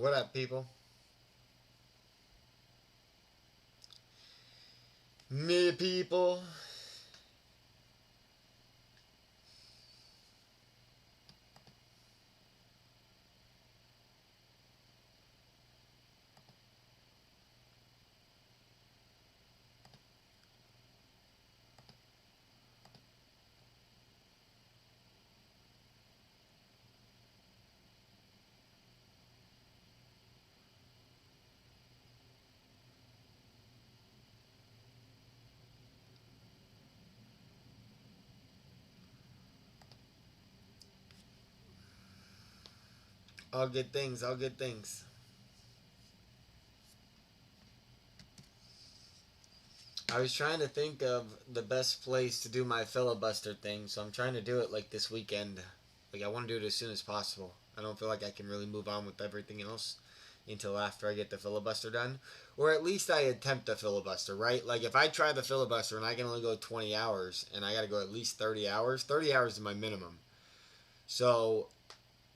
What up, people? Me people. All good things, all good things. I was trying to think of the best place to do my filibuster thing, so I'm trying to do it like this weekend. Like, I want to do it as soon as possible. I don't feel like I can really move on with everything else until after I get the filibuster done. Or at least I attempt the filibuster, right? Like, if I try the filibuster and I can only go 20 hours and I got to go at least 30 hours, 30 hours is my minimum. So,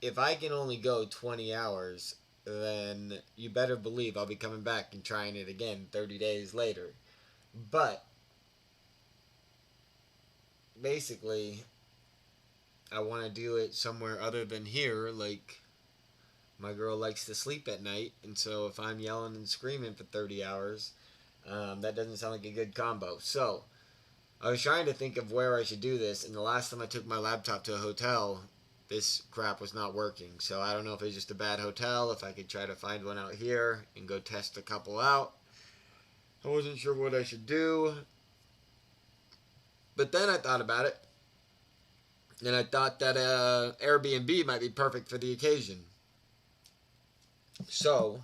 if I can only go 20 hours, then you better believe I'll be coming back and trying it again 30 days later. But basically, I want to do it somewhere other than here. Like, my girl likes to sleep at night, and so if I'm yelling and screaming for 30 hours, that doesn't sound like a good combo. So, I was trying to think of where I should do this, and the last time I took my laptop to a hotel, this crap was not working. So I don't know if it's just a bad hotel, if I could try to find one out here and go test a couple out. I wasn't sure what I should do. But then I thought about it, and I thought that Airbnb might be perfect for the occasion. So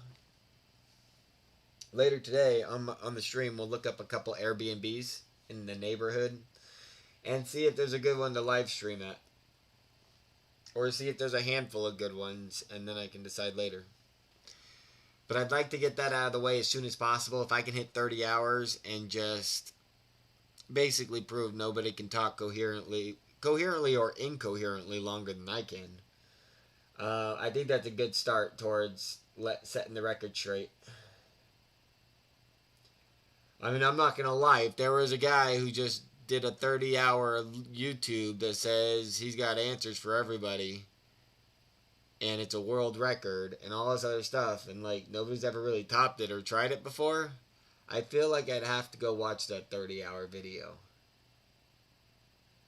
later today on the stream, we'll look up a couple Airbnbs in the neighborhood and see if there's a good one to live stream at. Or see if there's a handful of good ones, and then I can decide later. But I'd like to get that out of the way as soon as possible. If I can hit 30 hours and just basically prove nobody can talk coherently or incoherently longer than I can. I think that's a good start towards setting the record straight. I mean, I'm not going to lie. If there was a guy who just did a 30-hour YouTube that says he's got answers for everybody, and it's a world record, and all this other stuff, and, like, nobody's ever really topped it or tried it before, I feel like I'd have to go watch that 30-hour video.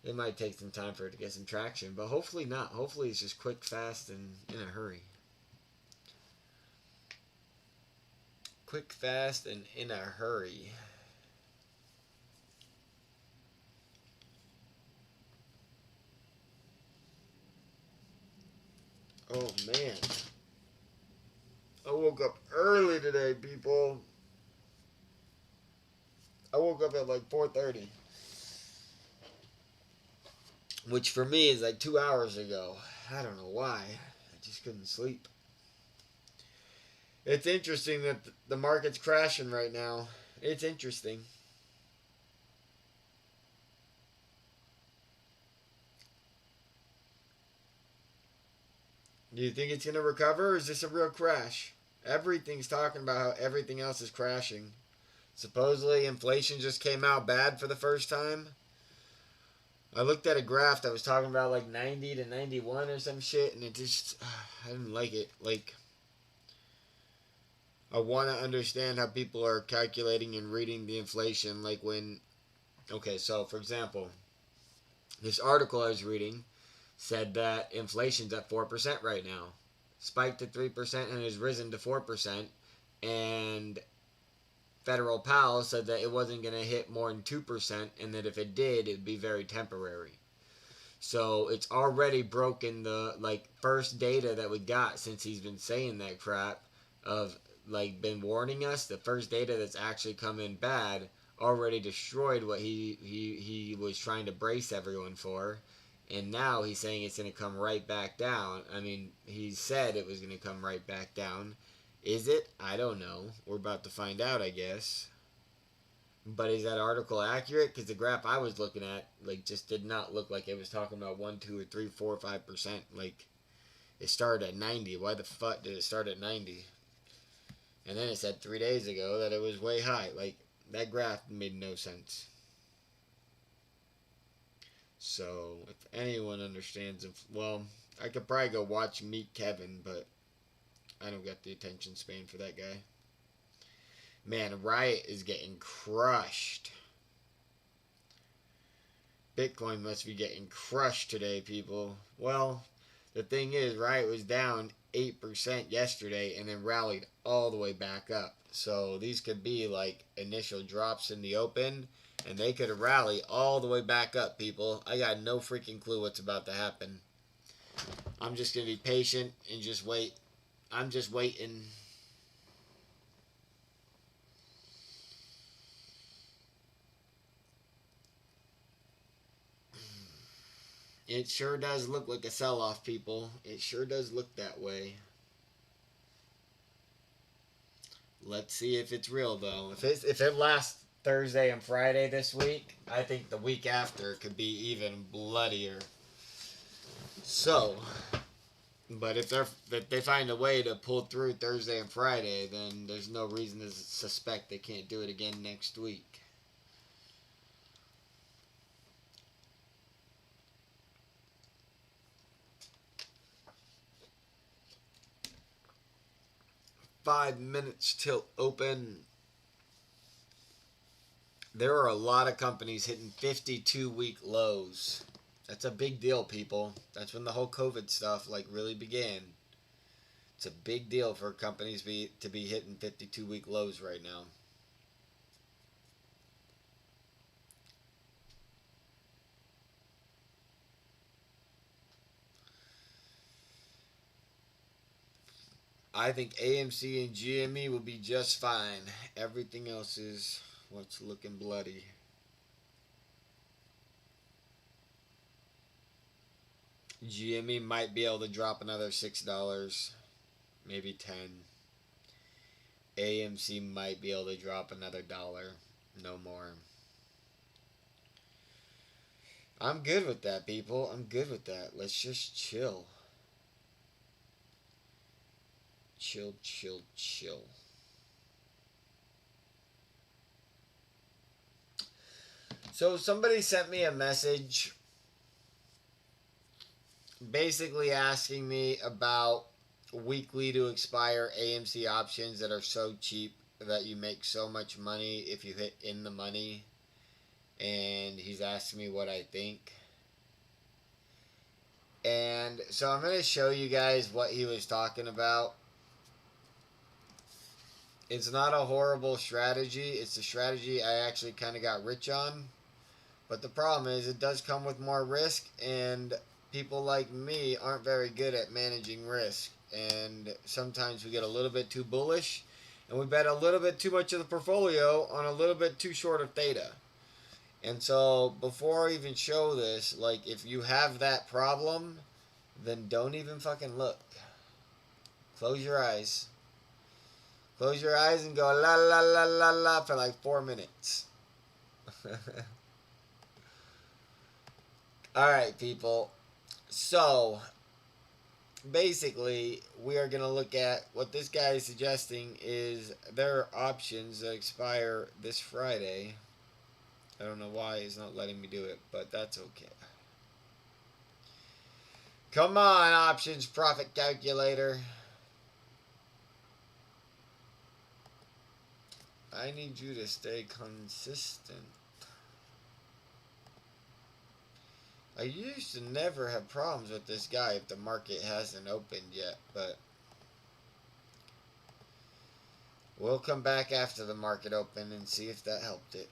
It might take some time for it to get some traction, but hopefully not. Hopefully it's just quick, fast, and in a hurry. Quick, fast, and in a hurry. Oh, man. I woke up early today, people. I woke up at like 4:30. Which for me is like 2 hours ago. I don't know why. I just couldn't sleep. It's interesting that the market's crashing right now. It's interesting. Do you think it's going to recover, or is this a real crash? Everything's talking about how everything else is crashing. Supposedly inflation just came out bad for the first time. I looked at a graph that was talking about like 90 to 91 or some shit, and it just, I didn't like it. Like, I want to understand how people are calculating and reading the inflation. Like when, okay, so for example, this article I was reading said that inflation's at 4% right now. Spiked to 3% and has risen to 4%. And Federal Pal said that it wasn't going to hit more than 2%, and that if it did, it would be very temporary. So it's already broken the like first data that we got since he's been saying that crap of like been warning us. The first data that's actually come in bad already destroyed what he was trying to brace everyone for. And now he's saying it's going to come right back down. I mean, he said it was going to come right back down. Is it? I don't know. We're about to find out, I guess. But is that article accurate? Because the graph I was looking at, like, just did not look like it was talking about 1, 2, or 3, 4, 5%. Like, It started at 90. Why the fuck did it start at 90? And then it said 3 days ago that it was way high. Like, that graph made no sense. So, if anyone understands, well, I could probably go watch Meet Kevin, but I don't got the attention span for that guy. Man, Riot is getting crushed. Bitcoin must be getting crushed today, people. Well, the thing is, Riot was down 8% yesterday and then rallied all the way back up. So these could be like initial drops in the open, and they could rally all the way back up, people. I got no freaking clue what's about to happen. I'm just going to be patient and just wait. I'm just waiting. It sure does look like a sell-off, people. It sure does look that way. Let's see if it's real, though. If it lasts Thursday and Friday this week, I think the week after could be even bloodier. So, but if they find a way to pull through Thursday and Friday, then there's no reason to suspect they can't do it again next week. Five minutes till open. There are a lot of companies hitting 52-week lows. That's a big deal, people. That's when the whole COVID stuff like really began. It's a big deal for companies to be hitting 52-week lows right now. I think AMC and GME will be just fine. Everything else is what's looking bloody. GME might be able to drop another $6, maybe 10. AMC might be able to drop another $1, no more. I'm good with that, people. I'm good with that. Let's just chill. Chill, chill, chill. So somebody sent me a message basically asking me about weekly to expire AMC options that are so cheap that you make so much money if you hit in the money. And he's asking me what I think. And so I'm going to show you guys what he was talking about. It's not a horrible strategy. It's a strategy I actually kind of got rich on. But the problem is it does come with more risk, and people like me aren't very good at managing risk. And sometimes we get a little bit too bullish, and we bet a little bit too much of the portfolio on a little bit too short of theta. And so before I even show this, like, if you have that problem, then don't even fucking look. Close your eyes. Close your eyes and go la la la la la for like 4 minutes. Alright, people. So, basically, we are going to look at what this guy is suggesting is there are options that expire this Friday. I don't know why he's not letting me do it, but that's okay. Come on, options profit calculator. I need you to stay consistent. I used to never have problems with this guy if the market hasn't opened yet, but we'll come back after the market opened and see if that helped it.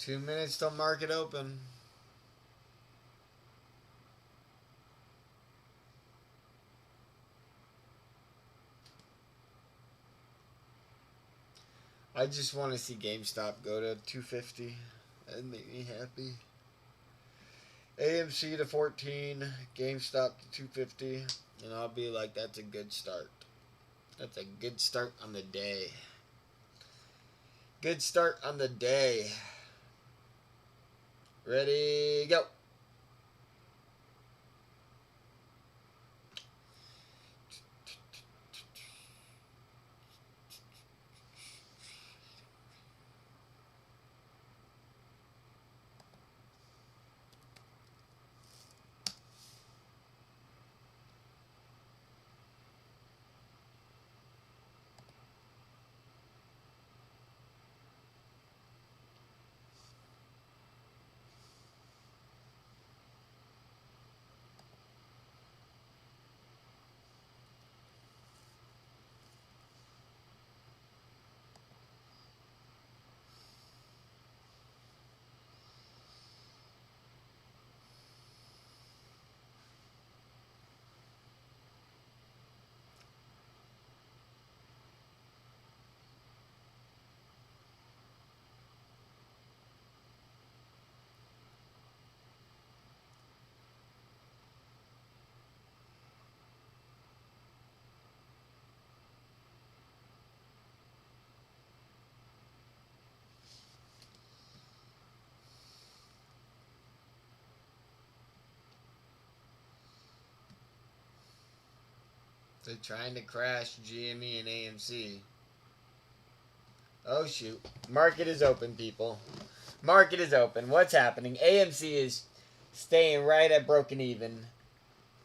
2 minutes till market open. I just want to see GameStop go to 250. That'd make me happy. AMC to 14, GameStop to 250, and I'll be like, that's a good start. That's a good start on the day. Good start on the day. Ready, go. They're trying to crash GME and AMC. Oh shoot. Market is open, people. Market is open. What's happening? AMC is staying right at broken even.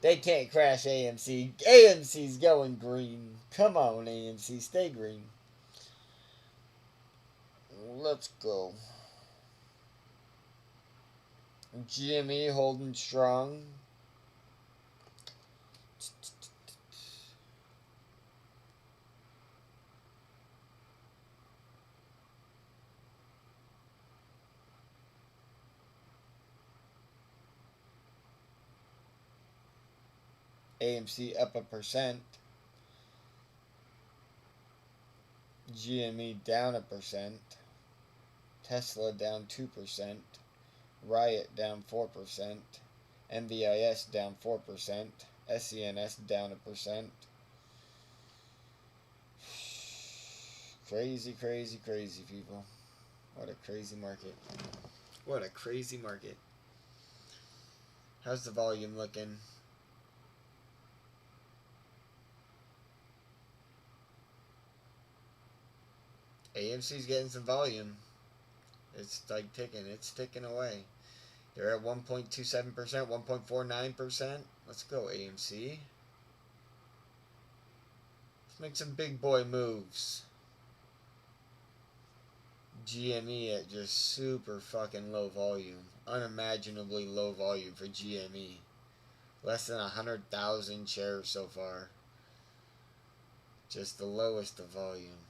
They can't crash AMC. AMC's going green. Come on, AMC. Stay green. Let's go. GME holding strong. AMC up 1%. GME down 1%. Tesla down 2%. Riot down 4%. MBIS down 4%. SENS down 1%. Crazy, crazy, crazy, people. What a crazy market. What a crazy market. How's the volume looking? AMC's getting some volume. It's like ticking. It's ticking away. They're at 1.27%, 1.49%. Let's go, AMC. Let's make some big boy moves. GME at just super fucking low volume. Unimaginably low volume for GME. Less than 100,000 shares so far. Just the lowest of volume.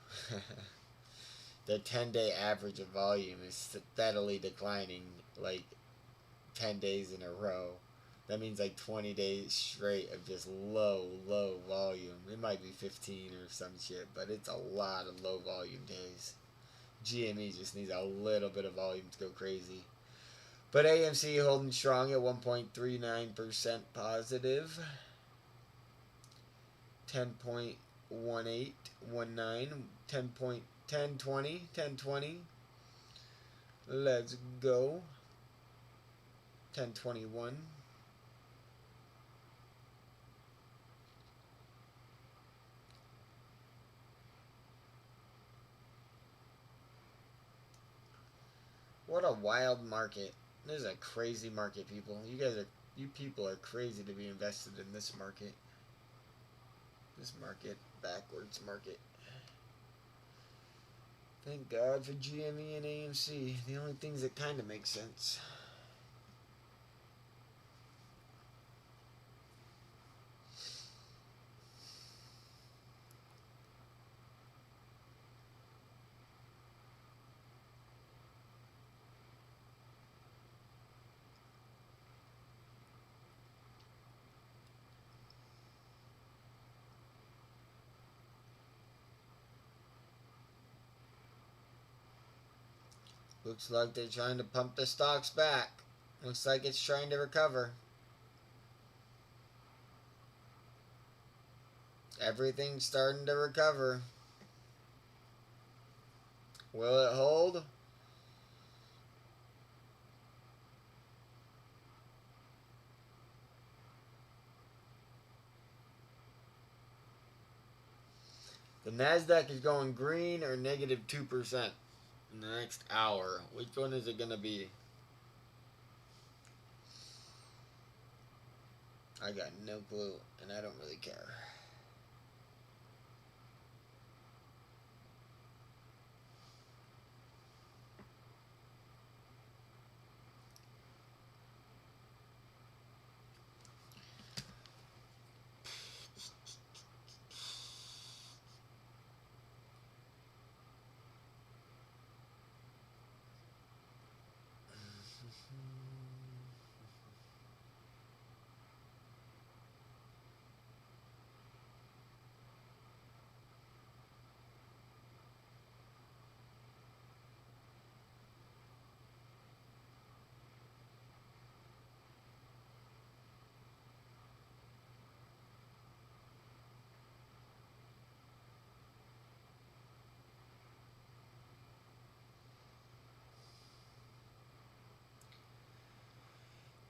The 10-day average of volume is steadily declining, like 10 days in a row. That means like 20 days straight of just low volume. It might be 15 or some shit, but it's a lot of low volume days. GME just needs a little bit of volume to go crazy. But AMC holding strong at 1.39% positive. 10.1819, 10.1020. Let's go. 1021. What a wild market. This is a crazy market, people. You people are crazy to be invested in this market. This market, backwards market. Thank God for GME and AMC. The only things that kind of make sense. Looks like they're trying to pump the stocks back. Looks like it's trying to recover. Everything's starting to recover. Will it hold? The NASDAQ is going green or negative 2% in the next hour. Which one is it going to be? I got no clue, and I don't really care.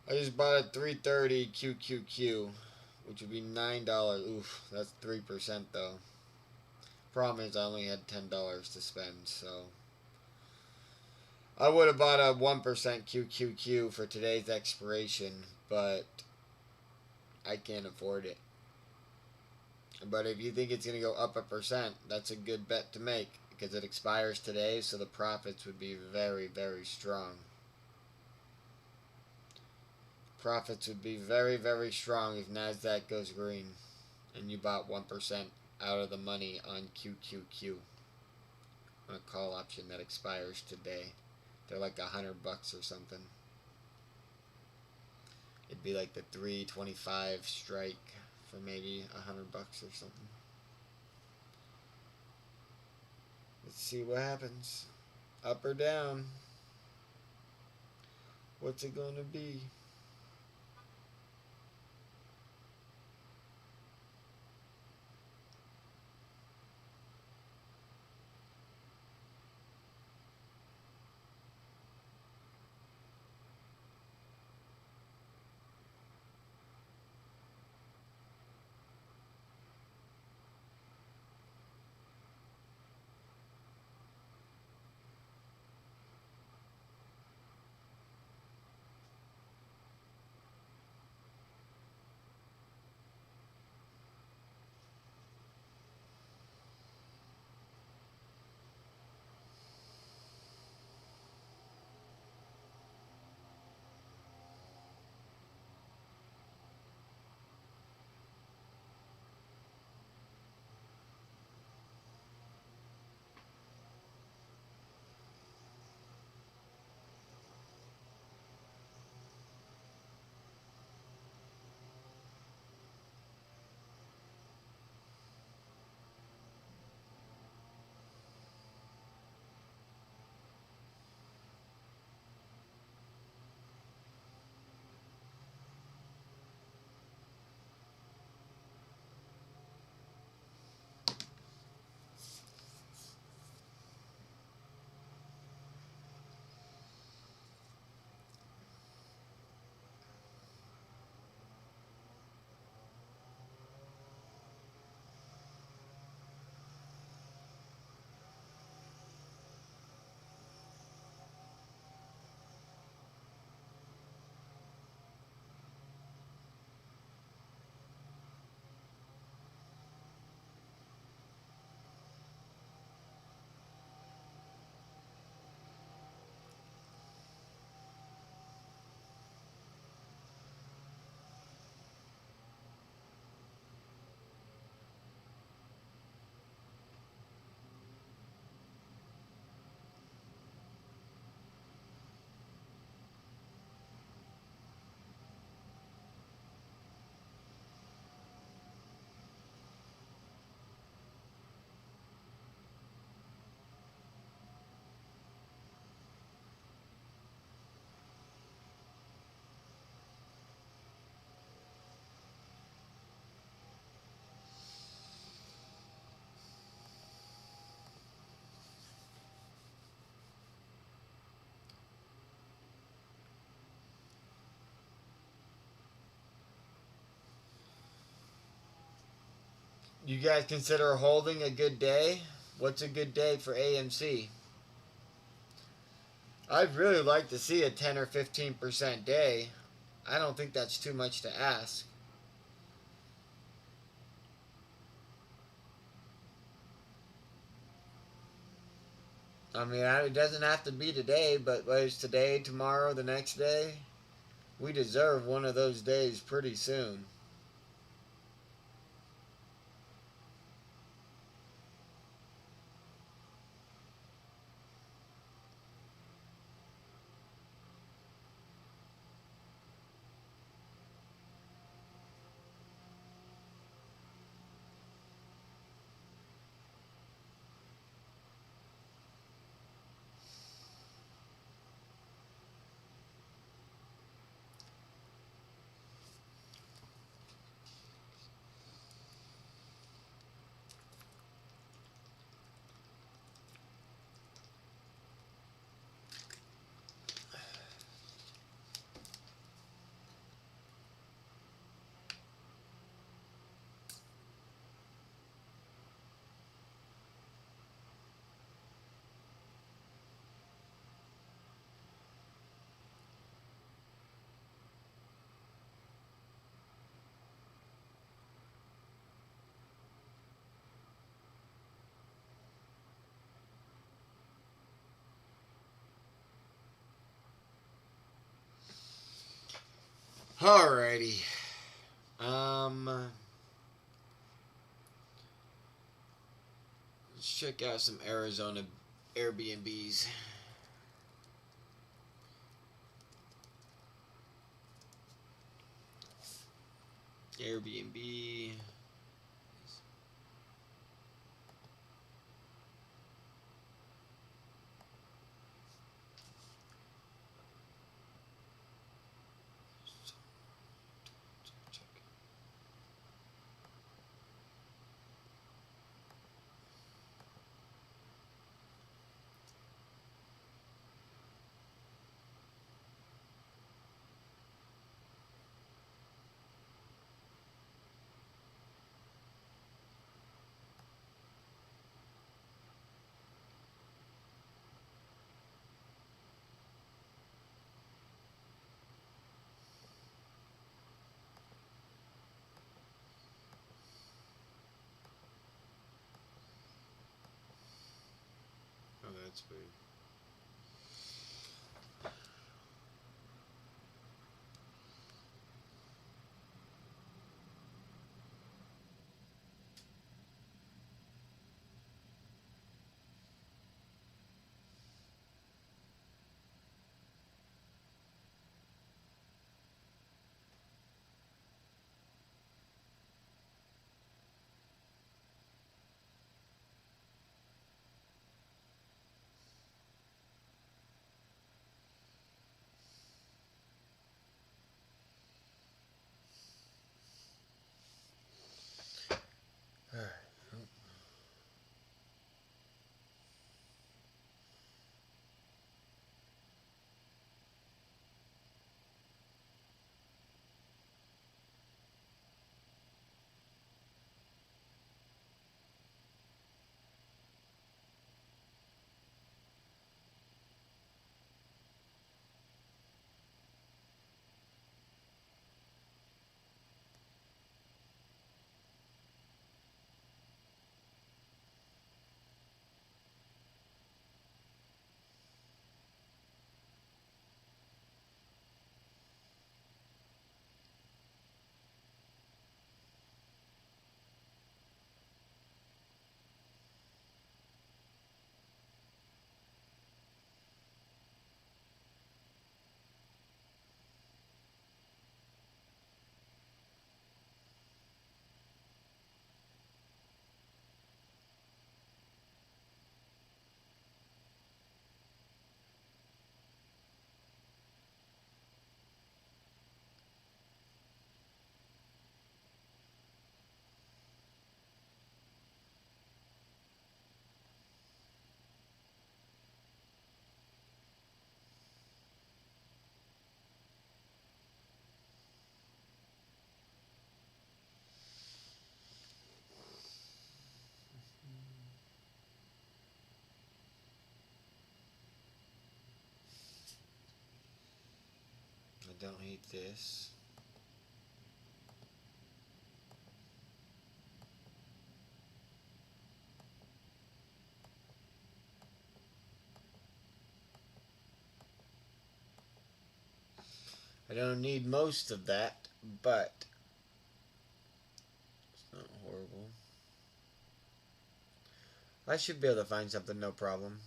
I just bought a 330 QQQ, which would be $9. Oof, that's 3% though. Problem is I only had $10 to spend, so I would have bought a 1% QQQ for today's expiration, but I can't afford it. But if you think it's going to go up 1%, that's a good bet to make because it expires today, so the profits would be very, very strong. Profits would be very, very strong if NASDAQ goes green and you bought 1% out of the money on QQQ on a call option that expires today. They're like $100 or something. It'd be like the 325 strike for maybe $100 or something. Let's see what happens. Up or down. What's it going to be? You guys consider holding a good day? What's a good day for AMC? I'd really like to see a 10 or 15% day. I don't think that's too much to ask. I mean, it doesn't have to be today, but whether it's today, tomorrow, the next day, we deserve one of those days pretty soon. Alrighty. Let's check out some Arizona Airbnbs. Airbnb. Oh, that's weird. don't hate this. I don't need most of that, but it's not horrible. I should be able to find something, no problem.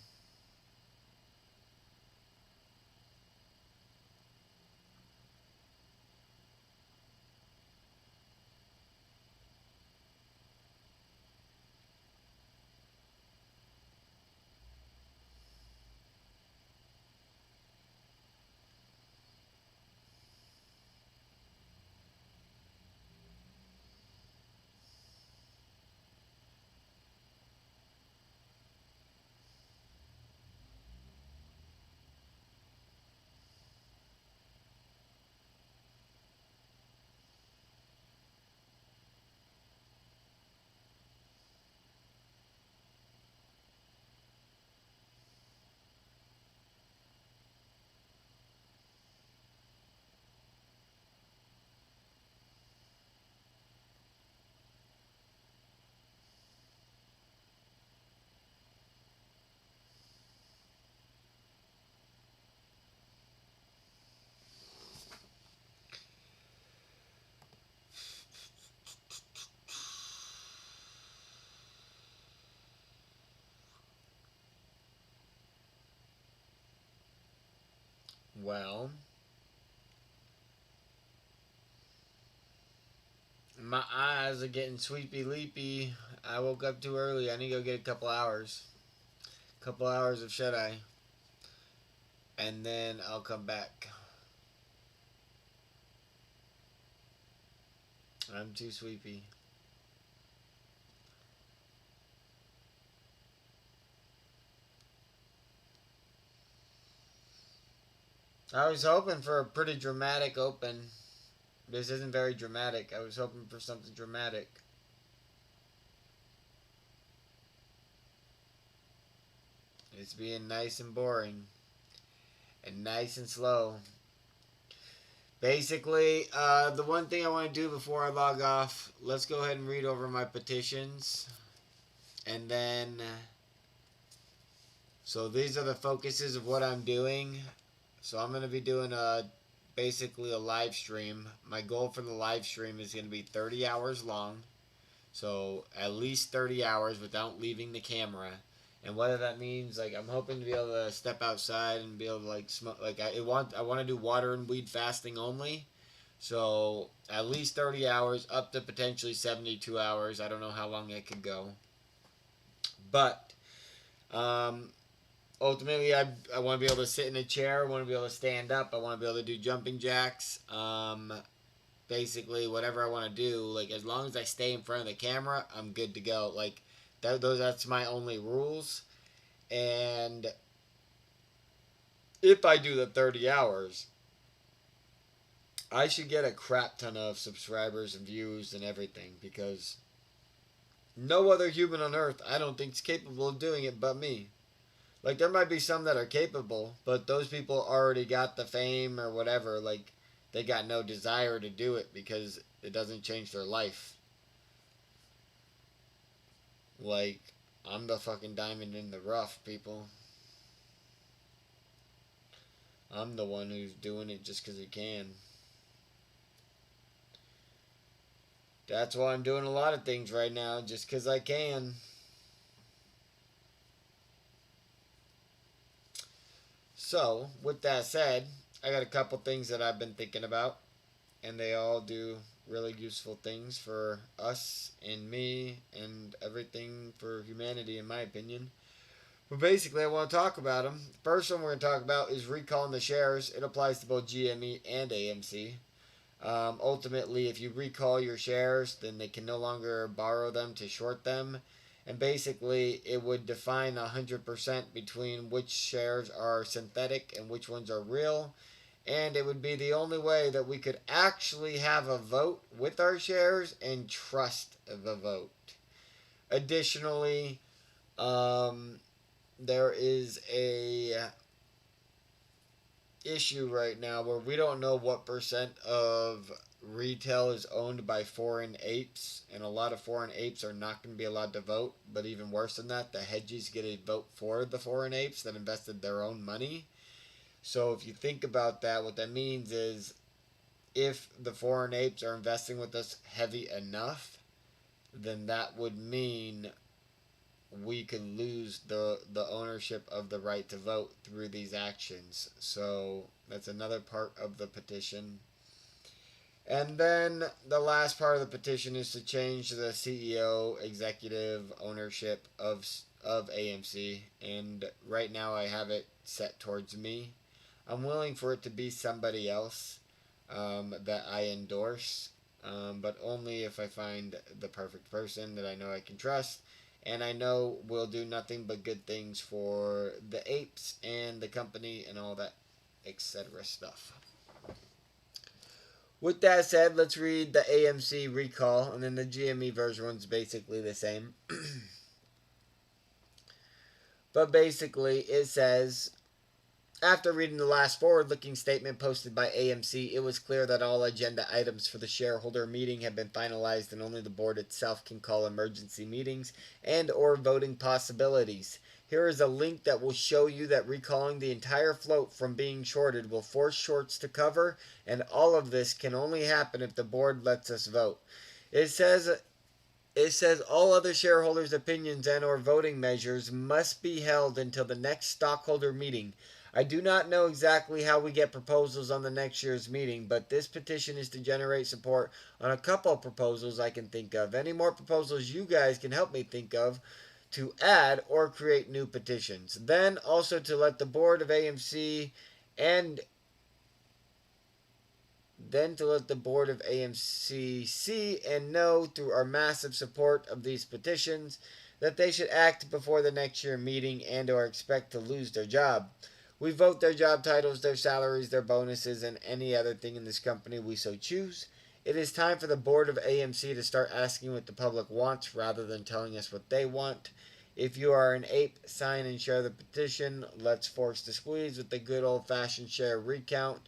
Well, my eyes are getting sleepy leapy. I woke up too early. I need to go get a couple hours. Couple hours of shut eye. And then I'll come back. I'm too sleepy. I was hoping for a pretty dramatic open. This isn't very dramatic. I was hoping for something dramatic. It's being nice and boring. And nice and slow. Basically, the one thing I want to do before I log off, let's go ahead and read over my petitions. And then, so these are the focuses of what I'm doing. So I'm going to be doing basically a live stream. My goal for the live stream is going to be 30 hours long. So at least 30 hours without leaving the camera. And whether that means, like, I'm hoping to be able to step outside and be able to, like, smoke. Like, I want to do water and weed fasting only. So at least 30 hours, up to potentially 72 hours. I don't know how long it could go. But ultimately, I want to be able to sit in a chair. I want to be able to stand up. I want to be able to do jumping jacks. Basically, whatever I want to do. Like, as long as I stay in front of the camera, I'm good to go. Like, that's my only rules. And if I do the 30 hours, I should get a crap ton of subscribers and views and everything, because no other human on earth, I don't think, is capable of doing it but me. Like, there might be some that are capable, but those people already got the fame or whatever. Like, they got no desire to do it because it doesn't change their life. Like, I'm the fucking diamond in the rough, people. I'm the one who's doing it just because he can. That's why I'm doing a lot of things right now, just because I can. So, with that said, I got a couple things that I've been thinking about, and they all do really useful things for us and me and everything for humanity, in my opinion. But basically, I want to talk about them. The first one we're going to talk about is recalling the shares. It applies to both GME and AMC. Ultimately, if you recall your shares, then they can no longer borrow them to short them. And basically, it would define 100% between which shares are synthetic and which ones are real. And it would be the only way that we could actually have a vote with our shares and trust the vote. Additionally, there is a issue right now where we don't know what percent of retail is owned by foreign apes, and a lot of foreign apes are not going to be allowed to vote. But even worse than that, the hedgies get a vote for the foreign apes that invested their own money. So if you think about that, what that means is if the foreign apes are investing with us heavy enough, then that would mean we could lose the ownership of the right to vote through these actions. So that's another part of the petition. And then the last part of the petition is to change the CEO executive ownership of AMC. And right now I have it set towards me. I'm willing for it to be somebody else that I endorse, but only if I find the perfect person that I know I can trust and I know will do nothing but good things for the apes and the company and all that etc. stuff. With that said, let's read the AMC recall, and then the GME version one's basically the same. But basically, it says, after reading the last forward-looking statement posted by AMC, it was clear that all agenda items for the shareholder meeting have been finalized and only the board itself can call emergency meetings and or voting possibilities. Here is a link that will show you that recalling the entire float from being shorted will force shorts to cover, and all of this can only happen if the board lets us vote. It says all other shareholders' opinions and or voting measures must be held until the next stockholder meeting. I do not know exactly how we get proposals on the next year's meeting, but this petition is to generate support on a couple of proposals I can think of. Any more proposals you guys can help me think of to add or create new petitions. Then also to let the board of AMC and see and know through our massive support of these petitions that they should act before the next year meeting and or expect to lose their job. We vote their job titles, their salaries, their bonuses, and any other thing in this company we so choose. It is time for the board of AMC to start asking what the public wants rather than telling us what they want. If you are an ape, sign and share the petition. Let's force the squeeze with the good old-fashioned share recount,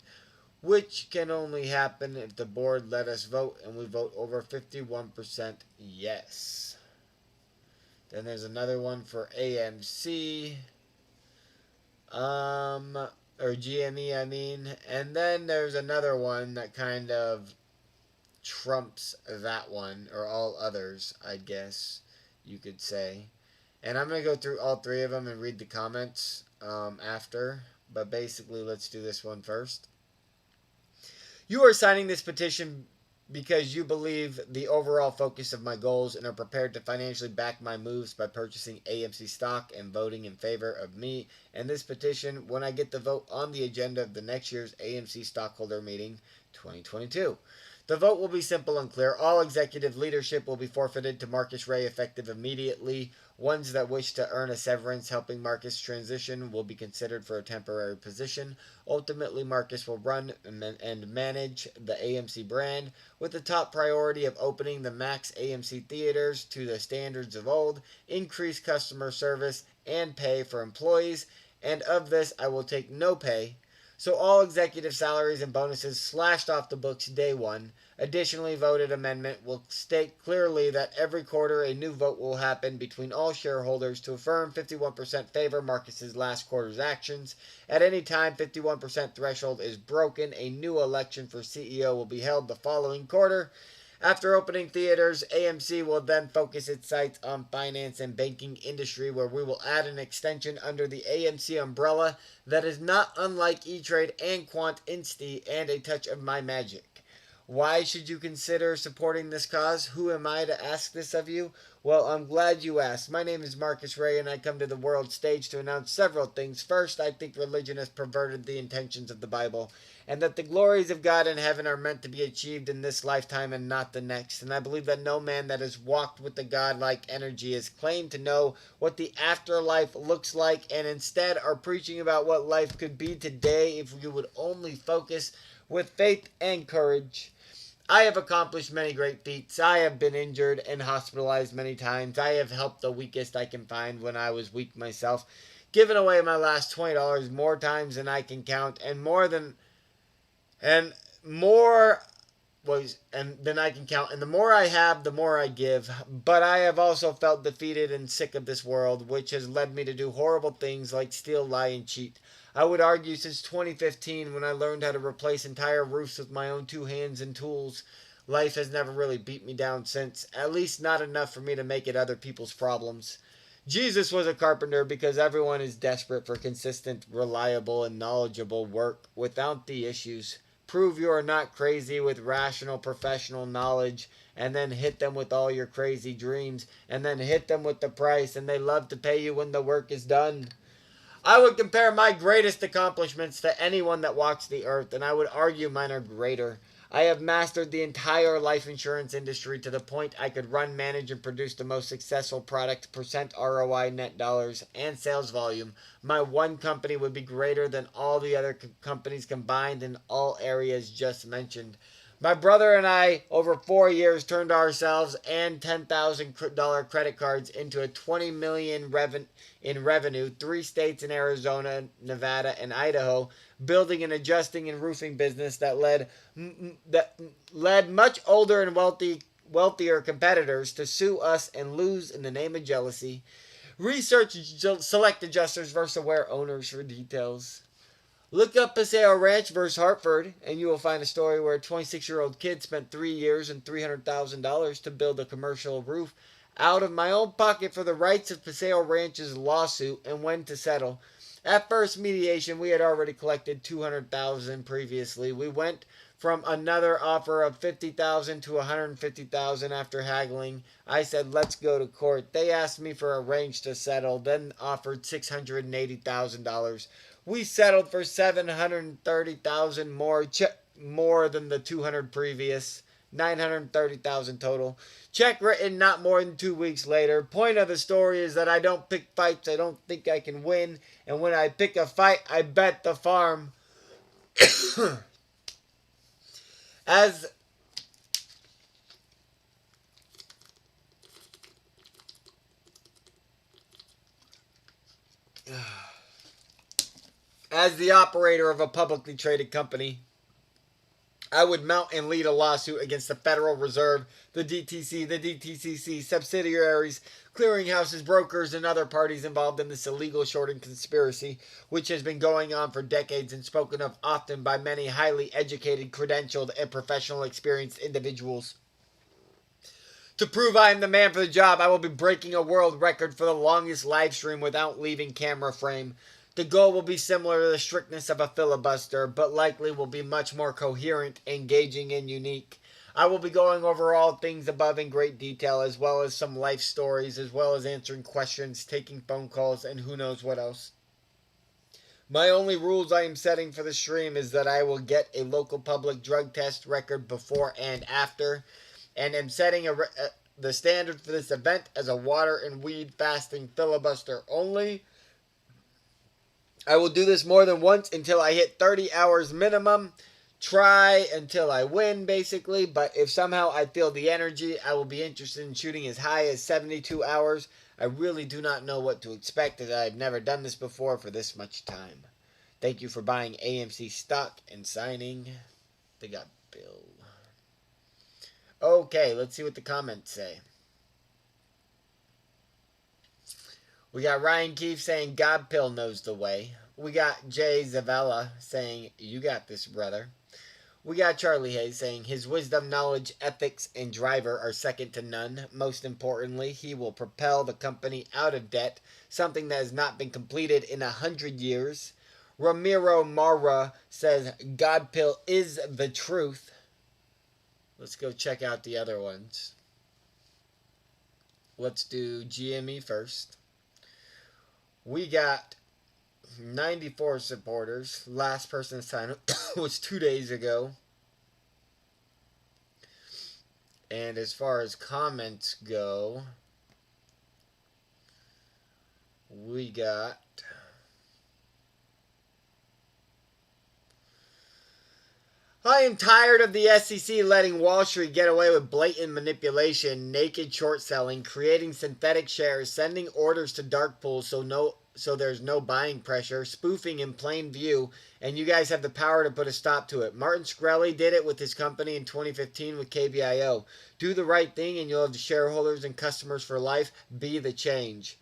which can only happen if the board let us vote, and we vote over 51% yes. Then there's another one for AMC. Or GME, I mean. And then there's another one that kind of trumps that one, or all others, I guess you could say. And I'm going to go through all three of them and read the comments after. But basically, let's do this one first. You are signing this petition because you believe the overall focus of my goals and are prepared to financially back my moves by purchasing AMC stock and voting in favor of me and this petition when I get the vote on the agenda of the next year's AMC stockholder meeting 2022. The vote will be simple and clear. All executive leadership will be forfeited to Marcus Ray effective immediately. Ones that wish to earn a severance helping Marcus transition will be considered for a temporary position. Ultimately, Marcus will run and manage the AMC brand with the top priority of opening the Max AMC theaters to the standards of old, increase customer service and pay for employees, and of this I will take no pay. So all executive salaries and bonuses slashed off the books day one. Additionally, voted amendment will state clearly that every quarter a new vote will happen between all shareholders to affirm 51% favor Marcus's last quarter's actions. At any time 51% threshold is broken, a new election for CEO will be held the following quarter. After opening theaters, AMC will then focus its sights on finance and banking industry, where we will add an extension under the AMC umbrella that is not unlike E-Trade and Quant Insti and a touch of my magic. Why should you consider supporting this cause? Who am I to ask this of you? Well, I'm glad you asked. My name is Marcus Ray, and I come to the world stage to announce several things. First, I think religion has perverted the intentions of the Bible, and that the glories of God in heaven are meant to be achieved in this lifetime and not the next. And I believe that no man that has walked with the God-like energy has claimed to know what the afterlife looks like, and instead are preaching about what life could be today if we would only focus with faith and courage. I have accomplished many great feats. I have been injured and hospitalized many times. I have helped the weakest I can find when I was weak myself. given away my last $20 more times than I can count, and more than and more was and than I can count. And the more I have, the more I give. But I have also felt defeated and sick of this world, which has led me to do horrible things like steal, lie, and cheat. I would argue since 2015, when I learned how to replace entire roofs with my own two hands and tools, life has never really beat me down since. At least not enough for me to make it other people's problems. Jesus was a carpenter because everyone is desperate for consistent, reliable, and knowledgeable work without the issues. Prove you are not crazy with rational professional knowledge, and then hit them with all your crazy dreams, and then hit them with the price, and they love to pay you when the work is done. I would compare my greatest accomplishments to anyone that walks the earth, and I would argue mine are greater. I have mastered the entire life insurance industry to the point I could run, manage, and produce the most successful product, percent ROI, net dollars, and sales volume. My one company would be greater than all the other companies combined in all areas just mentioned. My brother and I, over 4 years, turned ourselves and $10,000 credit cards into a $20 million in revenue, 3 states in Arizona, Nevada, and Idaho, building and adjusting and roofing business that led much older and wealthier competitors to sue us and lose in the name of jealousy. Research select adjusters versus aware owners for details. Look up Paseo Ranch versus Hartford, and you will find a story where a 26-year-old kid spent 3 years and $300,000 to build a commercial roof out of my own pocket for the rights of Paseo Ranch's lawsuit and when to settle. At first mediation, we had already collected $200,000 previously. We went from another offer of $50,000 to $150,000 after haggling. I said, let's go to court. They asked me for a range to settle, then offered $680,000. We settled for $730,000 more than the $200,000 previous. $930,000 total. Check written not more than 2 weeks later. Point of the story is that I don't pick fights I don't think I can win, and when I pick a fight, I bet the farm. As the operator of a publicly traded company, I would mount and lead a lawsuit against the Federal Reserve, the DTC, the DTCC, subsidiaries, clearinghouses, brokers, and other parties involved in this illegal shorting conspiracy, which has been going on for decades and spoken of often by many highly educated, credentialed, and professional experienced individuals. To prove I am the man for the job, I will be breaking a world record for the longest live stream without leaving camera frame. The goal will be similar to the strictness of a filibuster, but likely will be much more coherent, engaging, and unique. I will be going over all things above in great detail, as well as some life stories, as well as answering questions, taking phone calls, and who knows what else. My only rules I am setting for the stream is that I will get a local public drug test record before and after, and am setting the standard for this event as a water and weed fasting filibuster only. I will do this more than once until I hit 30 hours minimum. Try until I win, basically. But if somehow I feel the energy, I will be interested in shooting as high as 72 hours. I really do not know what to expect, as I have never done this before for this much time. Thank you for buying AMC stock and signing TheGodPill. Okay, let's see what the comments say. We got Ryan Keefe saying GodPill knows the way. We got Jay Zavella saying, you got this, brother. We got Charlie Hayes saying, his wisdom, knowledge, ethics, and driver are second to none. Most importantly, he will propel the company out of debt, something that has not been completed in 100 years. Ramiro Marra says, GodPill is the truth. Let's go check out the other ones. Let's do GME first. We got 94 supporters. Last person to sign up was 2 days ago. And as far as comments go, we got I am tired of the SEC letting Wall Street get away with blatant manipulation, naked short selling, creating synthetic shares, sending orders to dark pools so no so there's no buying pressure, spoofing in plain view, and you guys have the power to put a stop to it. Martin Shkreli did it with his company in 2015 with KBIO. Do the right thing and you'll have the shareholders and customers for life. Be the change.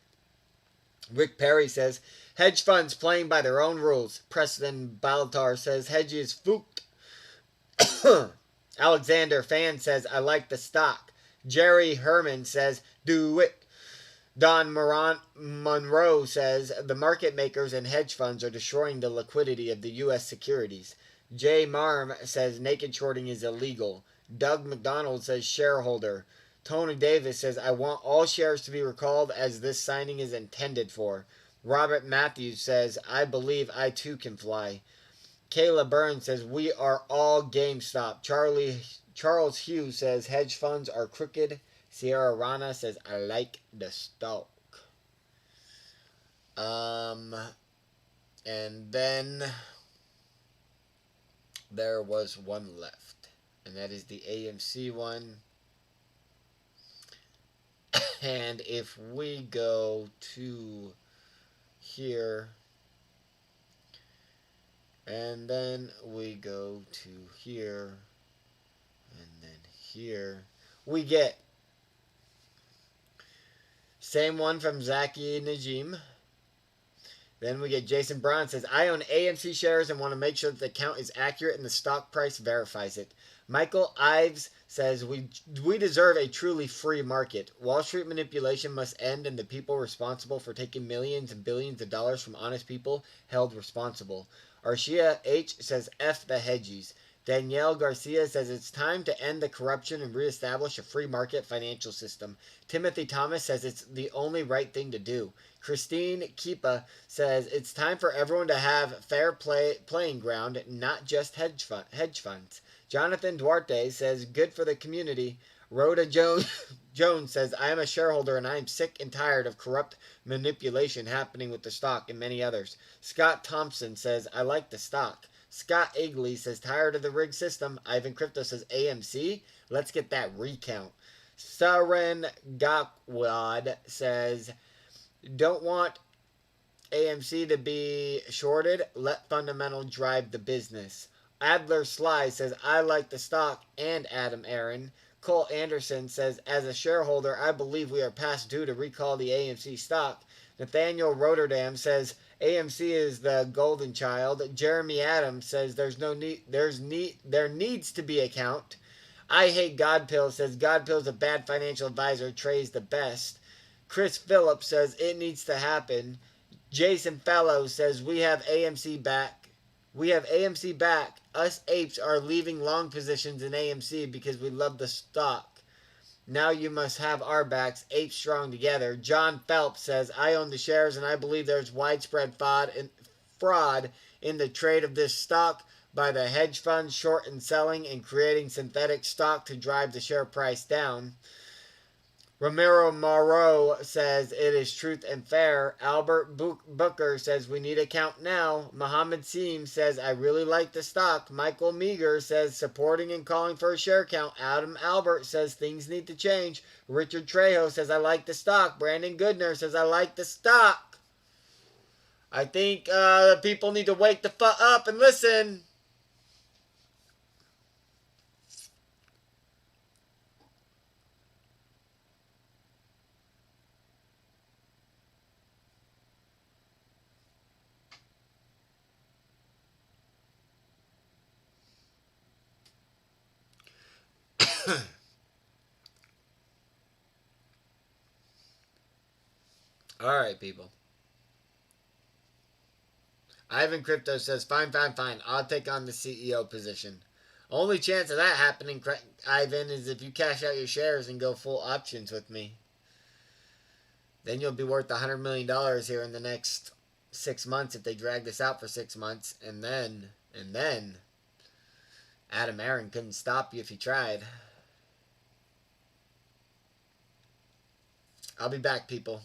Rick Perry says, hedge funds playing by their own rules. Preston Baltar says, hedge is fooked. Alexander Fan says, I like the stock. Jerry Herman says, do it. Don Monroe says, the market makers and hedge funds are destroying the liquidity of the U.S. securities. Jay Marm says, naked shorting is illegal. Doug McDonald says, shareholder. Tony Davis says, I want all shares to be recalled as this signing is intended for. Robert Matthews says, I believe I too can fly. Kayla Burns says, we are all GameStop. Charles Hughes says, hedge funds are crooked. Sierra Rana says, I like the stock. And then there was one left. And that is the AMC one. And if we go to here, and then we go to here, and then here, we get same one from Zaki Najim. Then we get Jason Brown says, I own AMC shares and want to make sure that the count is accurate and the stock price verifies it. Michael Ives says, we deserve a truly free market. Wall Street manipulation must end and the people responsible for taking millions and billions of dollars from honest people held responsible. Arshia H says, F the hedgies. Danielle Garcia says it's time to end the corruption and reestablish a free market financial system. Timothy Thomas says it's the only right thing to do. Christine Keepa says it's time for everyone to have fair playing ground, not just hedge funds. Jonathan Duarte says good for the community. Rhoda Jones says I am a shareholder and I am sick and tired of corrupt manipulation happening with the stock and many others. Scott Thompson says I like the stock. Scott Igley says, tired of the rigged system. Ivan Crypto says, AMC? Let's get that recount. Saren Gakwad says, don't want AMC to be shorted. Let fundamental drive the business. Adler Sly says, I like the stock and Adam Aaron. Cole Anderson says, as a shareholder, I believe we are past due to recall the AMC stock. Nathaniel Rotterdam says, AMC is the golden child. Jeremy Adams says there needs to be a count. I hate Godpill says Godpill's a bad financial advisor. Trey's the best. Chris Phillips says it needs to happen. Jason Fellows says we have AMC back. We have AMC back. Us apes are leaving long positions in AMC because we love the stock. Now you must have our backs, apes strong together. John Phelps says, I own the shares and I believe there's widespread fraud in the trade of this stock by the hedge funds short and selling and creating synthetic stock to drive the share price down. Ramiro Moreau says it is truth and fair. Albert Booker says we need a count now. Mohammed Seem says I really like the stock. Michael Meager says supporting and calling for a share count. Adam Albert says things need to change. Richard Trejo says I like the stock. Brandon Goodner says I like the stock. I think people need to wake the fuck up and listen. All right, people. Ivan Crypto says, fine. I'll take on the CEO position. Only chance of that happening, Ivan, is if you cash out your shares and go full options with me. Then you'll be worth $100 million here in the next 6 months if they drag this out for 6 months. And then, Adam Aaron couldn't stop you if he tried. I'll be back, people.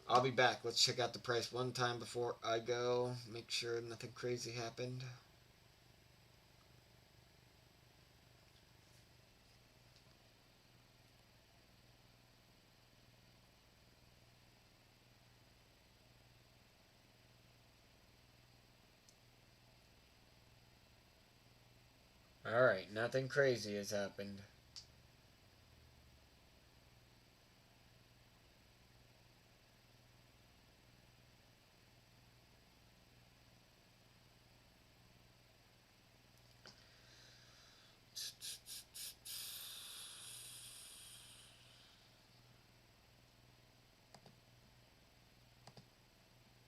I'll be back. Let's check out the price one time before I go. Make sure nothing crazy happened. Alright, nothing crazy has happened.